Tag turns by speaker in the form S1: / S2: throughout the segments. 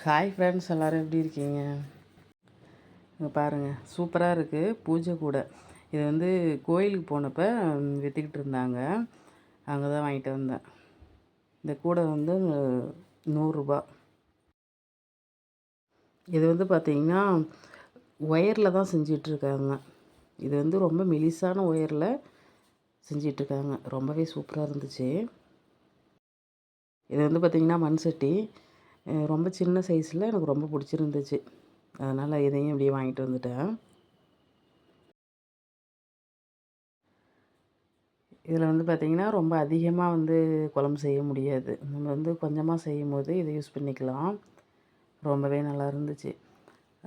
S1: Hi friends, எல்லோரும் எப்படி இருக்கீங்க? இங்கே பாருங்கள், சூப்பராக இருக்குது பூஜை கூடை. இது வந்து கோயிலுக்கு போனப்போ விற்றுக்கிட்டு இருந்தாங்க. அங்கே தான் வாங்கிட்டு வந்தேன். இந்த கூடை வந்து 100 ரூபா. இது வந்து பார்த்திங்கன்னா ஒயரில் தான் செஞ்சிட்ருக்காங்க. இது வந்து ரொம்ப மெலிசான ஒயரில் செஞ்சிட்ருக்காங்க. ரொம்பவே சூப்பராக இருந்துச்சு. இது வந்து பார்த்திங்கன்னா மண் சட்டி. ரொம்ப சின்ன சைஸில் எனக்கு ரொம்ப பிடிச்சிருந்துச்சு. அதனால் இதையும் இப்படியே வாங்கிட்டு வந்துட்டேன். இதில் வந்து பார்த்திங்கன்னா ரொம்ப அதிகமாக வந்து குழம்பு செய்ய முடியாது. நம்ம வந்து கொஞ்சமாக செய்யும்போது இதை யூஸ் பண்ணிக்கலாம். ரொம்பவே நல்லா இருந்துச்சு.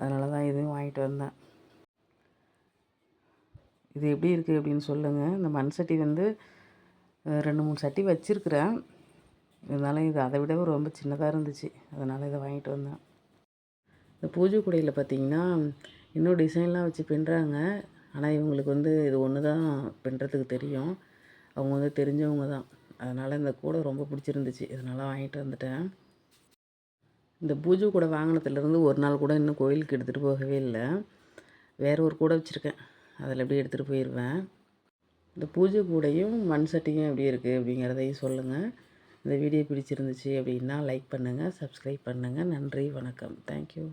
S1: அதனால தான் இதையும் வாங்கிட்டு வந்தேன். இது எப்படி இருக்குது அப்படின்னு சொல்லுங்கள். இந்த மண் சட்டி வந்து 2, 3 சட்டி வச்சுருக்கிறேன். இருந்தாலும் இது அதை விட ரொம்ப சின்னதாக இருந்துச்சு. அதனால் இதை வாங்கிட்டு வந்தேன். இந்த பூஜை கூடையில் பார்த்திங்கன்னா இன்னும் டிசைன்லாம் வச்சு பின்னுறாங்க. ஆனால் இவங்களுக்கு வந்து இது ஒன்று தான் பின்னுறதுக்கு தெரியும். அவங்க வந்து தெரிஞ்சவங்க தான். அதனால் இந்த கூடை ரொம்ப பிடிச்சிருந்துச்சு. இதனால் வாங்கிட்டு வந்துட்டேன். இந்த பூஜை கூடை வாங்கினதுலேருந்து ஒரு நாள் கூட இன்னும் கோயிலுக்கு எடுத்துகிட்டு போகவே இல்லை. வேறு ஒரு கூடை வச்சுருக்கேன். அதில் எப்படி எடுத்துகிட்டு போயிடுவேன். இந்த பூஜை கூடையும் மண் சட்டியும் எப்படி இருக்குது அப்படிங்கிறதையும் சொல்லுங்கள். இந்த வீடியோ பிடிச்சிருந்துச்சு அப்படின்னா லைக் பண்ணுங்கள், சப்ஸ்கிரைப் பண்ணுங்கள். நன்றி, வணக்கம். தேங்க்யூ.